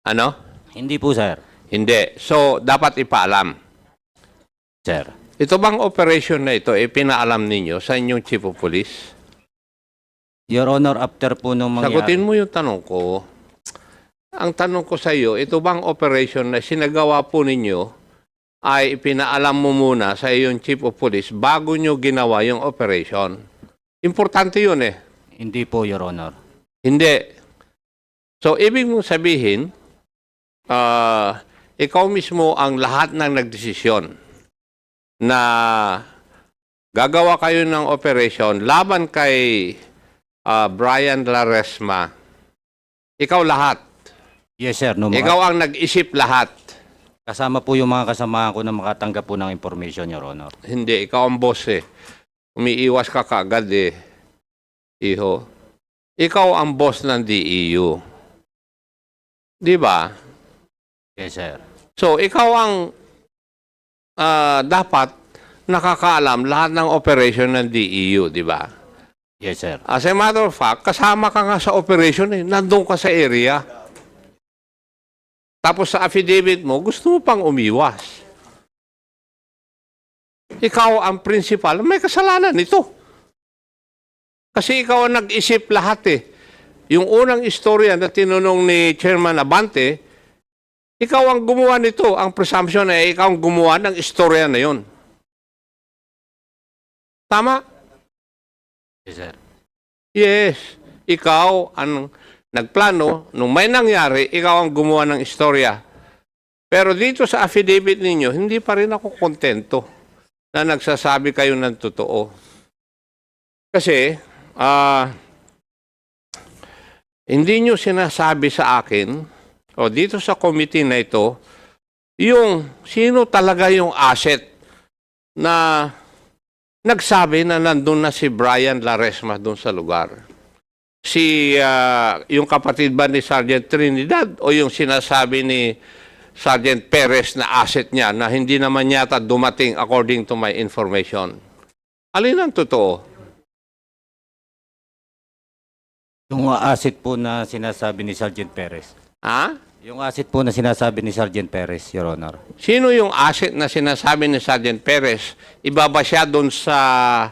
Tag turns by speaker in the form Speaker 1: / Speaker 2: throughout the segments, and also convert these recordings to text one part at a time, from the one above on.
Speaker 1: Ano?
Speaker 2: Hindi po, sir.
Speaker 1: Hindi. So, dapat ipaalam.
Speaker 2: Sir.
Speaker 1: Ito bang operation na ito, pinaalam ninyo sa inyong Chief of Police?
Speaker 2: Your Honor, after po nung mangyari...
Speaker 1: Sagutin mo yung tanong ko. Ang tanong ko sa iyo, ito bang operation na sinagawa po ninyo ay ipinaalam mo muna sa iyong Chief of Police bago nyo ginawa yung operation? Importante yun eh.
Speaker 2: Hindi po, Your Honor.
Speaker 1: Hindi. So, ibig mong sabihin, ikaw mismo ang lahat ng nagdesisyon na gagawa kayo ng operation laban kay Brian Laresma. Ikaw lahat.
Speaker 2: Yes, sir.
Speaker 1: Ikaw ang nag-isip lahat.
Speaker 2: Kasama po yung mga kasamahan ko na makatanggap po ng information, Your Honor.
Speaker 1: Hindi, ikaw ang boss eh. Umiiwas ka kaagad eh. Iho. Ikaw ang boss ng DEU. Di ba?
Speaker 2: Yes, sir.
Speaker 1: So, ikaw ang dapat nakakaalam lahat ng operation ng DEU, di ba?
Speaker 2: Yes, sir.
Speaker 1: As a matter of fact, kasama ka nga sa operation eh. Nandun ka sa area. Tapos sa affidavit mo, gusto mo pang umiwas. Ikaw ang principal, may kasalanan ito. Kasi ikaw ang nag-isip lahat eh. Yung unang istorya na tinunong ni Chairman Abante, ikaw ang gumawa nito. Ang presumption ay ikaw ang gumawa ng istorya na yon. Tama?
Speaker 2: Yes, sir.
Speaker 1: Yes. Ikaw ang nagplano. Nung may nangyari, ikaw ang gumawa ng istorya. Pero dito sa affidavit ninyo, hindi pa rin ako kontento na nagsasabi kayo ng totoo. Kasi, hindi nyo sinasabi sa akin, o dito sa committee na ito, yung sino talaga yung asset na nagsabi na nandun na si Brian Laresma doon sa lugar. Yung kapatid ba ni Sergeant Trinidad o yung sinasabi ni Sergeant Perez na asset niya na hindi naman yata dumating according to my information? Alin ang totoo?
Speaker 2: Yung asset po na sinasabi ni Sergeant Perez.
Speaker 1: Ha?
Speaker 2: Yung asset po na sinasabi ni Sergeant Perez, Your Honor.
Speaker 1: Sino yung asset na sinasabi ni Sergeant Perez? Iba ba siya doon sa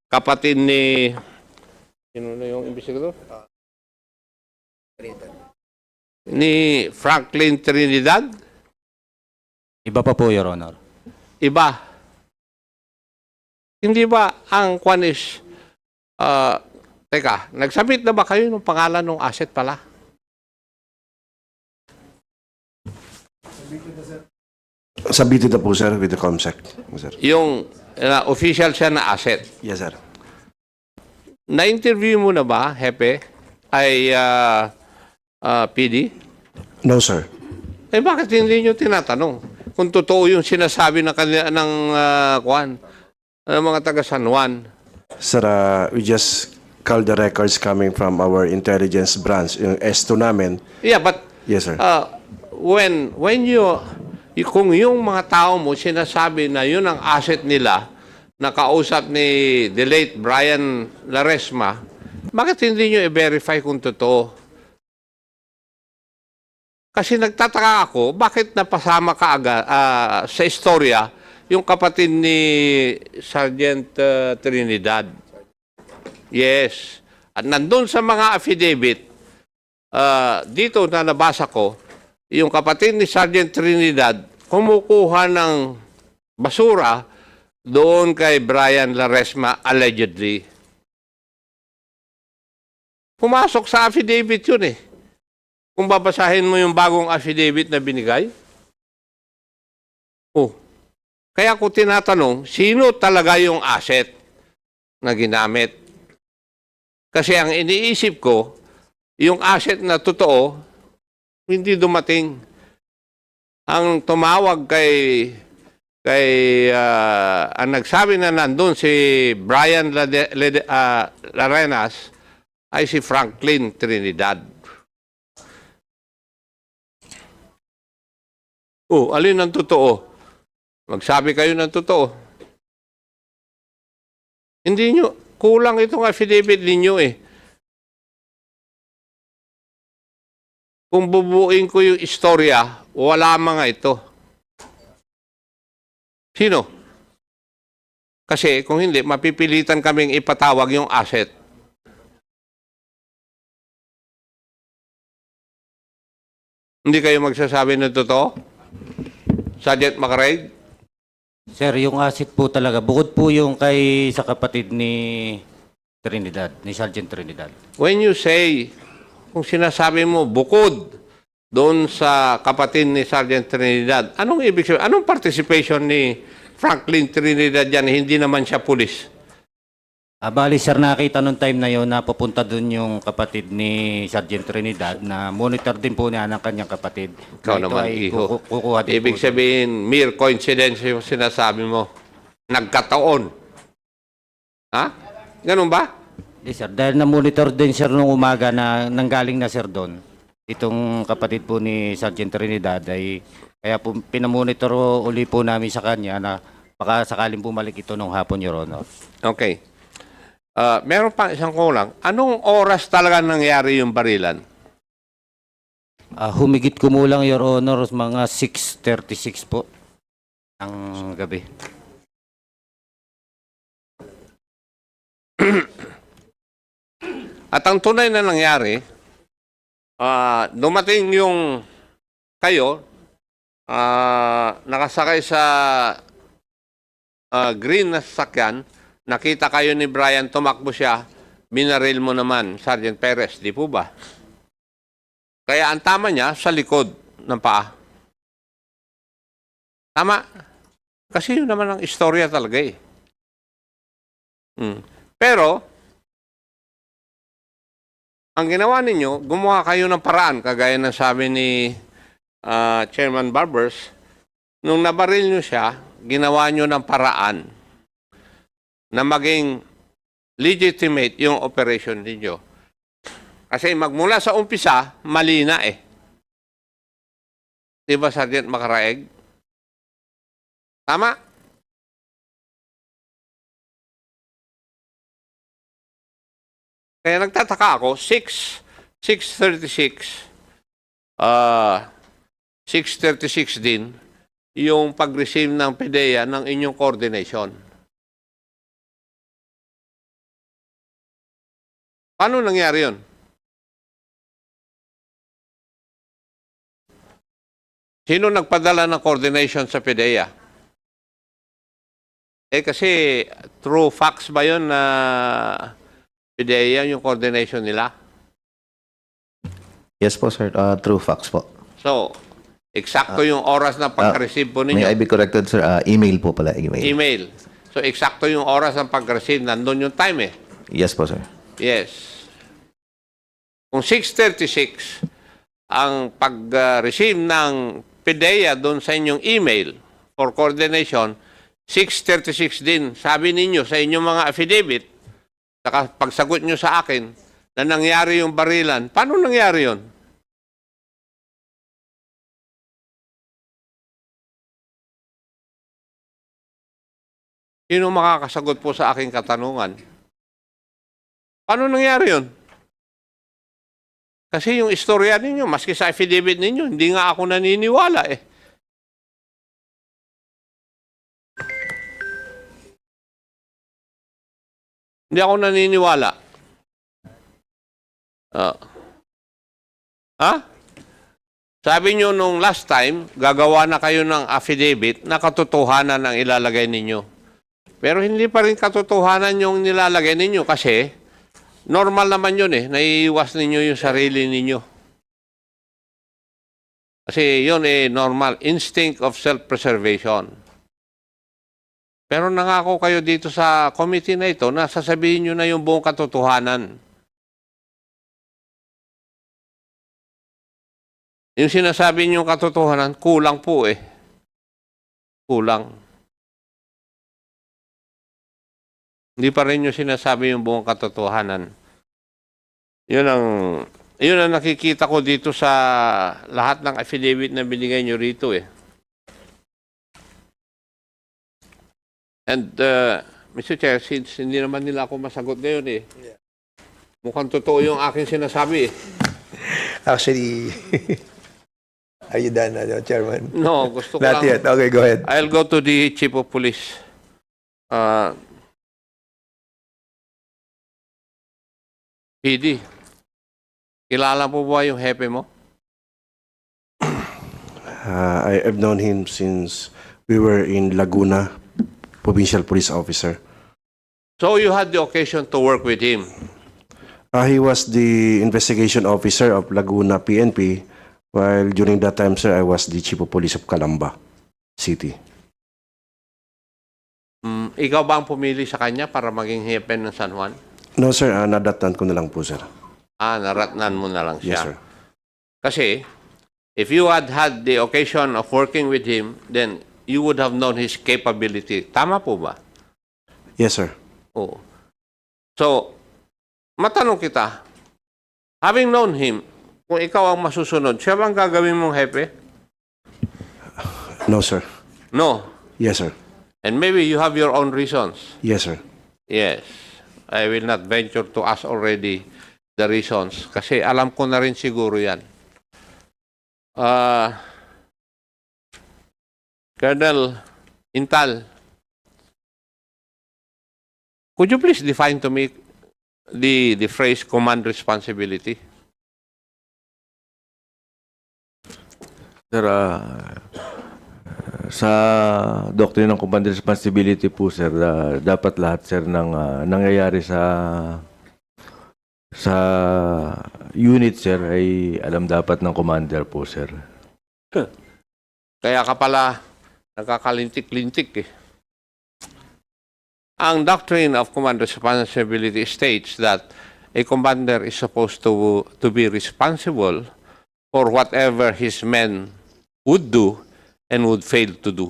Speaker 1: kapatid ni... Sino na yung investigador? Ni Franklin Trinidad?
Speaker 2: Iba pa po, Your Honor.
Speaker 1: Iba. Hindi ba ang kwan is... teka, nagsabit na ba kayo ng pangalan ng asset pala?
Speaker 3: Submitted na po, sir, with the COMSEC. Sir.
Speaker 1: Yung official siya na asset.
Speaker 3: Yes, sir.
Speaker 1: Na-interview mo na ba, Hepe, ay PD?
Speaker 3: No, sir.
Speaker 1: Eh bakit hindi nyo tinatanong? Kung totoo yung sinasabi ng mga taga San Juan.
Speaker 3: Sir, we just called the records coming from our intelligence branch, yung S2 namin.
Speaker 1: Yeah, but
Speaker 3: Yes, sir.
Speaker 1: when kung yung mga tao mo sinasabi na yun ang asset nila, nakausap ni the late Brian Laresma, bakit hindi nyo i-verify kung totoo? Kasi nagtataka ako, bakit napasama ka agad sa istorya yung kapatid ni Sergeant Trinidad? Yes. At nandun sa mga affidavit, dito na nabasa ko, yung kapatid ni Sergeant Trinidad kumukuha ng basura doon kay Brian Laresma allegedly. Pumasok sa affidavit yun eh. Kung babasahin mo yung bagong affidavit na binigay. Oh. Kaya ko tinatanong, sino talaga yung asset na ginamit? Kasi ang iniisip ko, yung asset na totoo, hindi dumating. Ang tumawag ang nagsabi na nandun si Brian Larenas ay si Franklin Trinidad. Oh, alin ang totoo? Magsabi kayo ng totoo. Hindi nyo, kulang itong affidavit ninyo eh. Kung bubuuin ko yung istorya, wala mga ito. Sino? Kasi kung hindi, mapipilitan kaming ipatawag yung asset. Hindi kayo magsasabi ng totoo? Sergeant Macarig?
Speaker 2: Sir, yung asset po talaga, bukod po yung kay sa kapatid ni Trinidad, ni Sergeant Trinidad.
Speaker 1: When you say, kung sinasabi mo bukod doon sa kapatid ni Sergeant Trinidad, anong ibig sabihin? Anong participation ni Franklin Trinidad yan? Hindi naman siya pulis.
Speaker 2: Bali, sir, nakita nung time na yon na papunta doon yung kapatid ni Sergeant Trinidad na monitor din po niya ng kanyang kapatid.
Speaker 1: Ikaw
Speaker 2: Na ito
Speaker 1: naman,
Speaker 2: ay
Speaker 1: iho.
Speaker 2: kukuha din
Speaker 1: Ibig
Speaker 2: po.
Speaker 1: sabihin, mere coincidence yung sinasabi mo. Nagkataon. Ha? Ganun ba?
Speaker 2: Di, sir, dahil na-monitor din, sir, nung umaga na nanggaling na, sir, doon. Itong kapatid po ni Sergeant Trinidad ay kaya po pinamonitor uli po namin sa kanya na baka sakaling bumalik ito nung hapon, Your Honor.
Speaker 1: Okay. Meron pa isang kulang. Anong oras talaga nangyari yung barilan?
Speaker 2: Humigit kumulang, Your Honor, mga 6:36 po ang gabi.
Speaker 1: At ang tunay na nangyari, dumating yung kayo, nakasakay sa green na sasakyan, nakita kayo ni Brian, tumakbo siya, binaril mo naman, Sergeant Perez, di po ba? Kaya ang tama niya, sa likod ng paa. Tama. Kasi yun naman ang istorya talaga eh. Pero, ang ginawa ninyo, gumawa kayo ng paraan, kagaya ng sabi ni Chairman Barbers, nung nabaril nyo siya, ginawa nyo ng paraan na maging legitimate yung operation ninyo. Kasi magmula sa umpisa, mali na eh. Di ba, Sergeant Macaraeg? Tama? Kaya nagtataka ako, 6:36 din yung pag-receive ng PDEA ng inyong coordination. Paano nangyari yun? Sino nagpadala ng coordination sa PDEA? Kasi true facts ba yun na PDEA yung coordination nila?
Speaker 4: Yes po, sir. True facts po.
Speaker 1: So, eksakto yung oras ng pag-receive po
Speaker 4: May I
Speaker 1: ninyo?
Speaker 4: be corrected, sir? Email po pala. Email.
Speaker 1: Email. So, eksakto yung oras ng pag-receive. Nandun yung time eh.
Speaker 4: Yes po, sir.
Speaker 1: Yes. Kung 6:36 ang pag-receive ng PDEA doon sa inyong email for coordination, 6:36 din, sabi ninyo sa inyong mga affidavit, saka pagsagot nyo sa akin na nangyari yung barilan. Paano nangyari yun? Sino makakasagot po sa aking katanungan? Paano nangyari yun? Kasi yung istorya ninyo, maski sa affidavit ninyo, hindi nga ako naniniwala eh. Hindi ako naniniwala. Ha? Sabi nyo nung last time, gagawa na kayo ng affidavit na katotohanan ang ilalagay ninyo. Pero hindi pa rin katotohanan yung nilalagay ninyo kasi normal naman yun eh. Naiiwas ninyo yung sarili ninyo. Kasi yun eh normal. Instinct of self-preservation. Pero nangako kayo dito sa committee na ito na sasabihin nyo na yung buong katotohanan. Yung sinasabi nyo katotohanan, kulang po eh. Kulang. Hindi pa rin nyo sinasabi yung buong katotohanan. Yun ang nakikita ko dito sa lahat ng affidavit na binigay nyo rito eh. And, Mr. Chair, since hindi naman nila ako masagot ngayon eh, mukhang totoo yung aking sinasabi eh.
Speaker 5: Actually, are you done, Chairman?
Speaker 1: No, gusto ko
Speaker 5: Not
Speaker 1: lang.
Speaker 5: yet. Okay, go ahead.
Speaker 1: I'll go to the Chief of Police. PD, kilala po ba yung hepe mo?
Speaker 3: I've known him since we were in Laguna, provincial police officer.
Speaker 1: So you had the occasion to work with him.
Speaker 3: He was the investigation officer of Laguna PNP, while during that time, sir, I was the chief of police of Calamba City.
Speaker 1: Ikaw ba ang pumili sa kanya para maging hepe ng San Juan?
Speaker 3: No, sir, nadatnan ko na lang po, sir.
Speaker 1: Naratnan mo na lang
Speaker 3: Yes,
Speaker 1: siya.
Speaker 3: sir.
Speaker 1: Kasi, if you had had the occasion of working with him, then you would have known his capability. Tama po ba?
Speaker 3: Yes, sir.
Speaker 1: Oo. So, matanong kita, having known him, kung ikaw ang masusunod, siya bang gagawin mong hepe?
Speaker 3: No, sir.
Speaker 1: No.
Speaker 3: Yes, sir.
Speaker 1: And maybe you have your own reasons.
Speaker 3: Yes, sir.
Speaker 1: Yes. I will not venture to ask already the reasons kasi alam ko na rin siguro yan. Colonel Intal, could you please define to me the phrase command responsibility?
Speaker 6: Sir, sa doctrine ng command responsibility po, sir, dapat lahat, sir, ng nangyayari sa unit, sir, ay alam dapat ng commander po, sir.
Speaker 1: Kaya ka pala nakakalintik-lintik eh. Ang doctrine of command responsibility states that a commander is supposed to be responsible for whatever his men would do and would fail to do.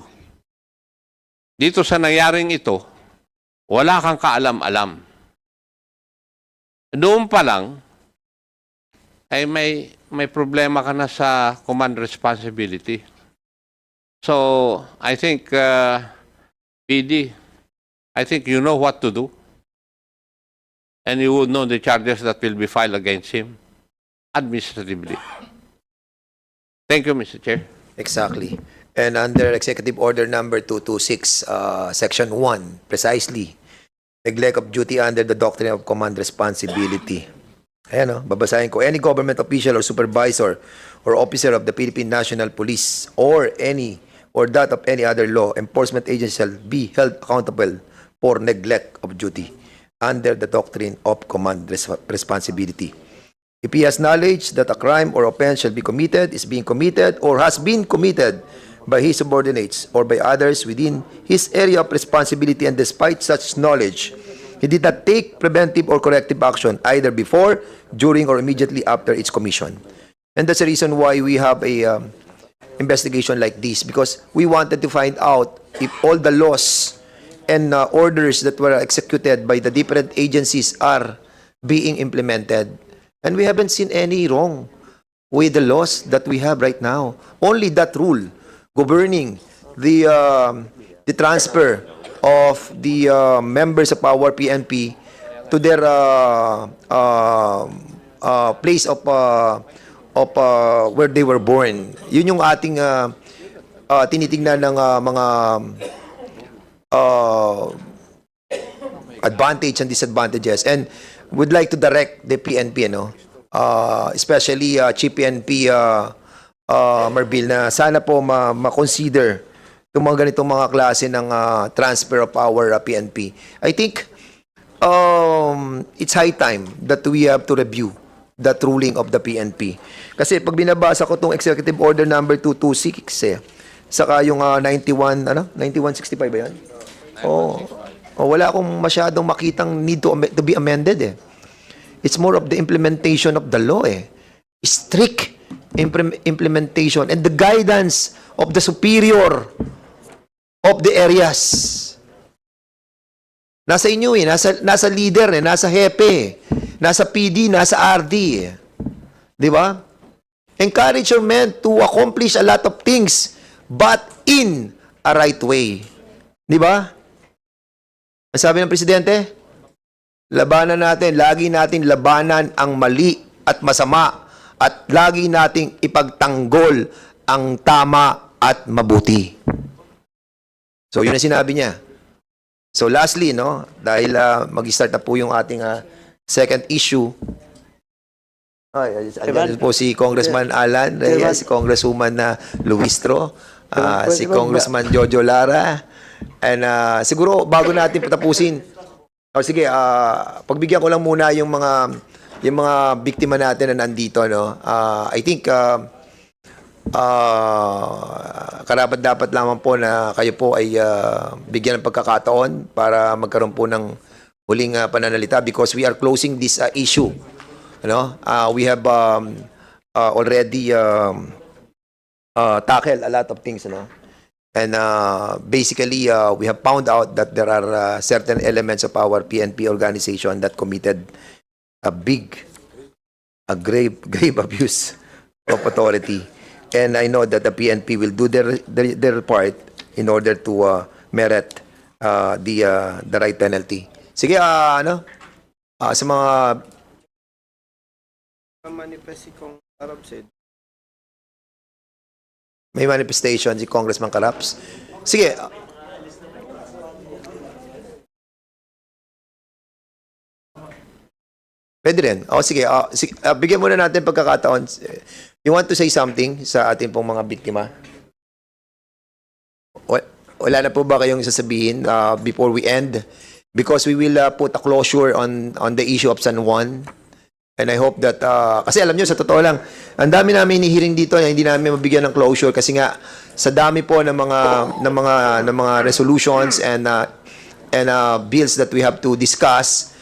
Speaker 1: Dito sa nangyaring ito, wala kang kaalam-alam. Doon pa lang, ay may problema ka na sa command responsibility. So, I think, PD, I think you know what to do. And you would know the charges that will be filed against him administratively. Thank you, Mr. Chair.
Speaker 5: Exactly. And under Executive Order number 226, Section 1, precisely, neglect of duty under the doctrine of command responsibility. Ayan, babasahin ko. Any government official or supervisor or officer of the Philippine National Police or that of any other law enforcement agency shall be held accountable for neglect of duty under the doctrine of command responsibility. If he has knowledge that a crime or offense shall be committed, is being committed, or has been committed by his subordinates or by others within his area of responsibility, and despite such knowledge, he did not take preventive or corrective action either before, during, or immediately after its commission. And that's the reason why we have a investigation like this, because we wanted to find out if all the laws and orders that were executed by the different agencies are being implemented. And we haven't seen any wrong with the laws that we have right now. Only that rule governing the transfer of the members of our PNP to their place of where they were born. Yun yung ating tinitingnan ng mga advantage and disadvantages. And would like to direct the PNP, especially Chief PNP Marbil, na sana po ma-consider itong mga ganitong mga klase ng transfer of our PNP. I think it's high time that we have to review that ruling of the PNP. Kasi pag binabasa ko itong Executive Order number 226, saka yung 9165 ba yan? Wala akong masyadong makitang need to be amended. It's more of the implementation of the law. Strict implementation and the guidance of the superior of the areas. Nasa inyo nasa leader nasa hepe, nasa PD, nasa RD. Di ba? Encourage your men to accomplish a lot of things but in a right way. Di ba? Ang sabi ng Presidente, labanan natin, lagi natin labanan ang mali at masama at lagi nating ipagtanggol ang tama at mabuti. So, yun ang sinabi niya. So, lastly, no, dahil mag-start na po yung ating second issue. Andyan po si Congressman Alan Reyes, si Congresswoman Luistro, si Congressman Jojo Lara, and siguro bago natin patapusin, sige, pagbigyan ko lang muna yung mga biktima natin na nandito, no. I think karapat-dapat lamang po na kayo po ay bigyan ng pagkakataon para magkaroon po ng huling pananalita because we are closing this issue. We have already tackled a lot of things, and basically we have found out that there are certain elements of our PNP organization that committed a grave abuse of authority. And I know that the PNP will do their part in order to merit the right penalty. Sige, sa mga may manifestation si Congressman Caraps. Sige. Pwede rin. Sige, sige, bigyan muna natin pagkakataon. You want to say something sa ating pong mga biktima? Wala na po ba kayong sasabihin before we end? Because we will put a closure on the issue of San Juan. And I hope that, kasi alam nyo, sa totoo lang, ang dami namin hinihiring dito na hindi namin mabigyan ng closure kasi nga, sa dami po ng mga resolutions and bills that we have to discuss,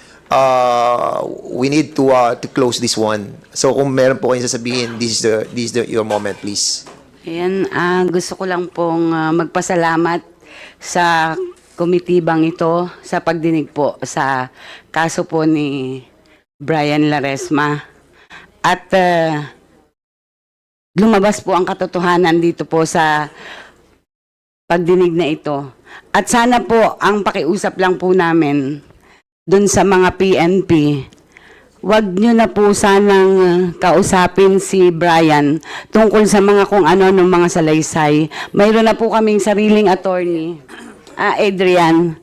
Speaker 5: we need to close this one. So kung meron po kayong sasabihin, this is your moment, please.
Speaker 7: Ayan, gusto ko lang pong magpasalamat sa komitibang ito sa pagdinig po sa kaso po ni Brian Laresma. At lumabas po ang katotohanan dito po sa pagdinig na ito. At sana po ang pakiusap lang po namin dun sa mga PNP, wag nyo na po sanang kausapin si Brian tungkol sa mga kung ano ng mga salaysay. Mayroon na po kaming sariling attorney, Adrian.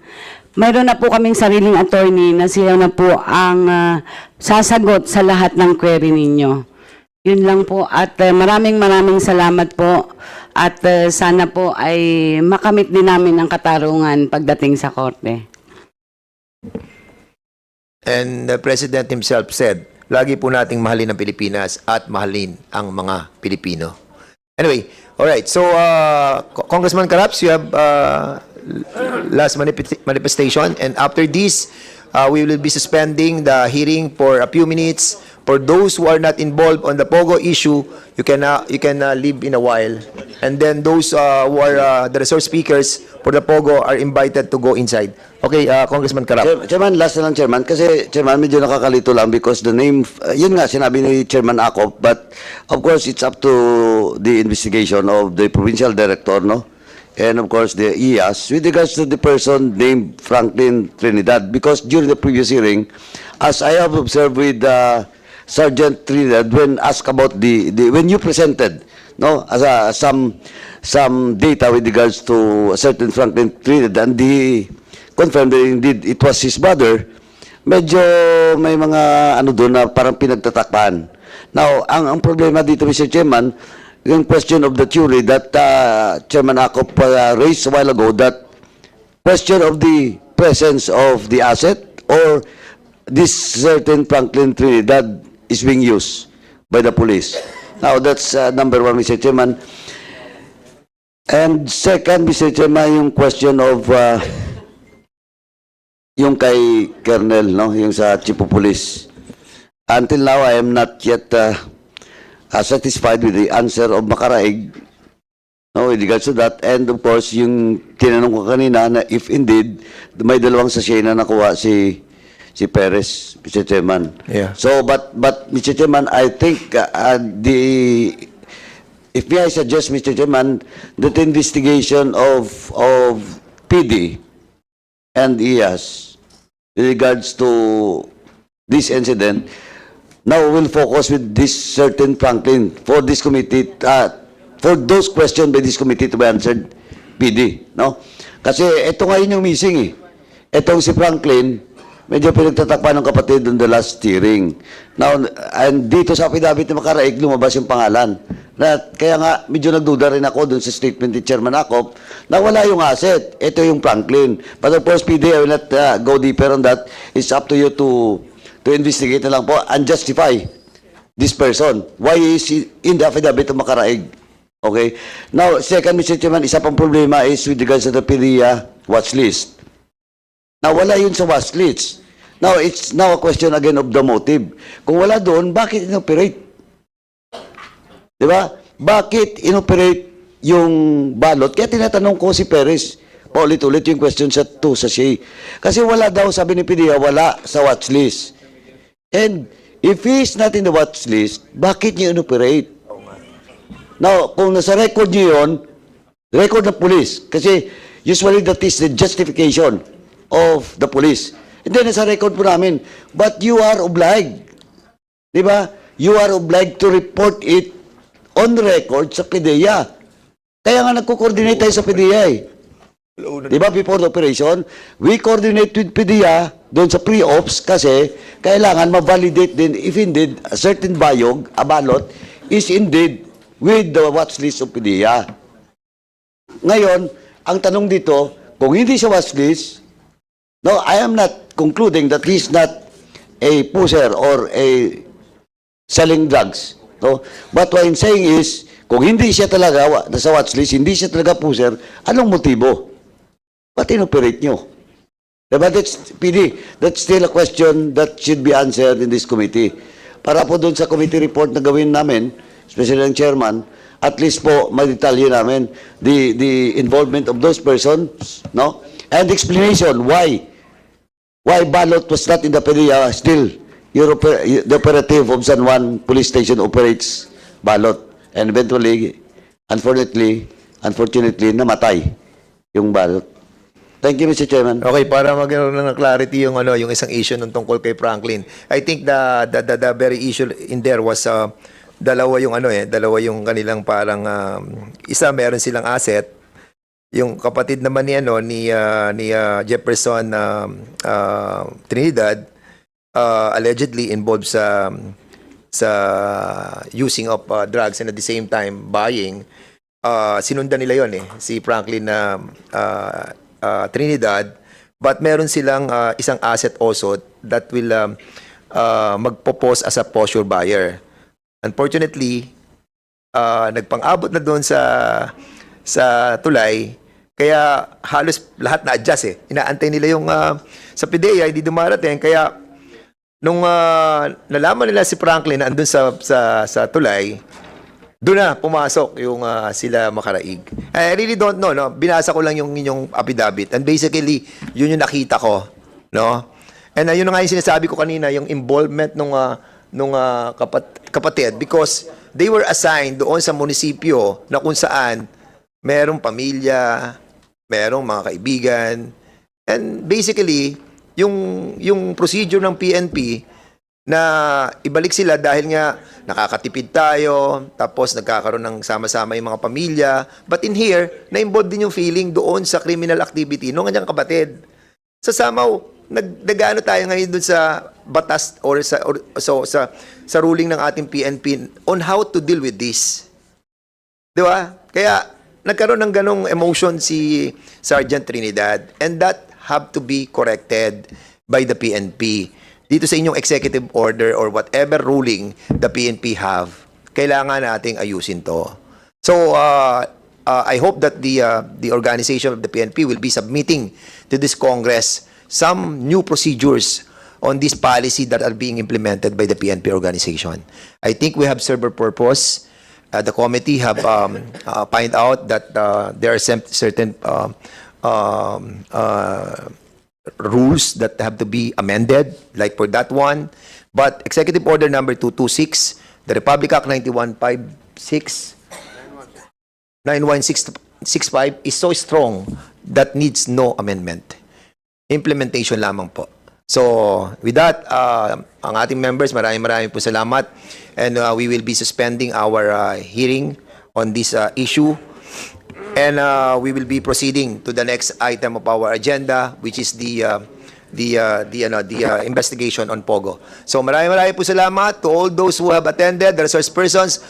Speaker 7: Mayroon na po kaming sariling attorney na sila na po ang sasagot sa lahat ng query ninyo. Yun lang po at maraming salamat po at sana po ay makamit din namin ang katarungan pagdating sa korte.
Speaker 5: And the President himself said, lagi po nating mahalin ang Pilipinas at mahalin ang mga Pilipino. Anyway, alright. So, Congressman Caraps, you have last manifestation. And after this, we will be suspending the hearing for a few minutes. For those who are not involved on the Pogo issue, you can leave in a while. And then those who are the resource speakers for the Pogo are invited to go inside. Okay, Congressman Carap.
Speaker 8: Chairman, last na lang, Chairman. Kasi, Chairman, medyo nakakalito lang because the name, yun nga, sinabi ni Chairman Akop, but of course, it's up to the investigation of the provincial director, no? And of course, the IAS, with regards to the person named Franklin Trinidad, because during the previous hearing, as I have observed with Sergeant Trinidad, when asked about when you presented, no, as some data with regards to a certain Franklin Trinidad, and he confirmed that indeed it was his brother, medyo may mga ano doon na parang pinagtatakpan. Now, ang problema dito, Mr. Chairman, yung question of the theory that Chairman Akop raised a while ago, that question of the presence of the asset or this certain Franklin Trinidad is being used by the police. Now, that's number one, Mr. Chairman. And second, Mr. Chairman, yung question of yung kay Colonel, no, yung sa Chief of Police. Until now, I am not yet satisfied with the answer of Makaraig, no, with regards to that. And of course, yung tinanong ko kanina na if indeed may dalawang sachet na nakuha si Perez, Mr. Chairman.
Speaker 5: Yeah.
Speaker 8: So, but Mr. Chairman, I think if may I suggest, Mr. Chairman, that the investigation of PD and IAS with regards to this incident Now we'll focus with this certain Franklin for this committee, for those questions by this committee to be answered, PD, no? Kasi ito ngayon yung missing eh. Itong si Franklin, medyo pinagtatakpan ng kapatid on the last hearing. Now, and dito sa affidavit ni Makaraig, lumabas yung pangalan. Kaya nga, medyo nagduda rin ako dun sa statement ni Chairman Akop na wala yung asset. Ito yung Franklin. But of course, PD, I will not go deeper on that. It's up to you to investigate na lang po and justify this person. Why is he in the affidavit of Makaraig? Okay? Now, second, Mr. Chairman, isa pang problema is with regards to the PDEA watch list. Now, wala yun sa watch list. Now, it's now a question again of the motive. Kung wala doon, bakit inoperate? Di ba? Bakit inoperate yung balot? Kaya tinatanong ko si Perez, paulit-ulit yung question sa 2 sa Shea. Kasi wala daw, sabi ni PDEA, wala sa watch list. And if he's not in the watch list, bakit niya inoperate? Now, kung nasa record niyo yun, record ng police. Kasi usually that is the justification of the police. And then nasa record po namin. But you are obliged. Di ba? You are obliged to report it on record sa PDEA. Kaya nga nagko-coordinate tayo sa PDEA eh. Di ba? Before the operation, we coordinate with PDEA doon sa pre-ops kasi kailangan ma-validate din if indeed a certain bayog, a balot, is indeed with the watch list of PDEA. Ngayon, ang tanong dito, kung hindi siya watch list, no, I am not concluding that he's not a pusher or a selling drugs. No? But what I'm saying is, kung hindi siya talaga nasa watch list, hindi siya talaga pusher, anong motibo? Ba't inoperate nyo? Diba? PD, that's still a question that should be answered in this committee. Para po doon sa committee report na gawin namin, especially ang chairman, at least po madetalye namin the involvement of those persons, no? And explanation why Balot was not in the PDEA, still the operative of San Juan Police Station operates Balot. And eventually, unfortunately, namatay yung Balot. Thank you, Mr. Chairman.
Speaker 5: Okay, para magkaroon ng clarity yung yung isang issue nung tungkol kay Franklin. I think the very issue in there was dalawa yung kanilang parang isa meron silang asset. Yung kapatid naman ni Jefferson Trinidad allegedly involved sa using of drugs and at the same time buying. Sinundan nila yon si Franklin Trinidad, but meron silang isang asset also that will magpo-pose as a posture buyer. Unfortunately, nagpang-abot na doon sa tulay, kaya halos lahat na-adjust Inaantay nila yung sa PDEA, hindi dumarating. Kaya nung nalaman nila si Franklin na andun sa tulay, doon na pumasok yung sila Makaraig. I really don't know, no? Binasa ko lang yung inyong affidavit. And basically, yun yung nakita ko, no? And yun nga yung sinasabi ko kanina, yung involvement nung kapatid, because they were assigned doon sa munisipyo na kung saan merong pamilya, merong mga kaibigan, and basically, yung procedure ng PNP na ibalik sila dahil nga nakakatipid tayo, tapos nagkakaroon ng sama-sama yung mga pamilya. But in here, na-involve din yung feeling doon sa criminal activity nung kanyang kapatid. Sa somehow, nagano tayo ngayon doon sa batas or sa ruling ng ating PNP on how to deal with this. Di ba? Kaya nagkaroon ng ganong emotion si Sergeant Trinidad, and that have to be corrected by the PNP. Dito sa inyong executive order or whatever ruling the PNP have, kailangan nating ayusin to. So, I hope that the organization of the PNP will be submitting to this Congress some new procedures on this policy that are being implemented by the PNP organization. I think we have served our purpose. The committee have find out that there are certain rules that have to be amended, like for that one. But Executive Order number 226, the Republic Act 91665 is so strong that needs no amendment. Implementation lamang po. So, with that, ang ating members, maraming po salamat. And we will be suspending our hearing on this issue. And we will be proceeding to the next item of our agenda, which is the investigation on Pogo. So, maraming po salamat to all those who have attended, the resource persons.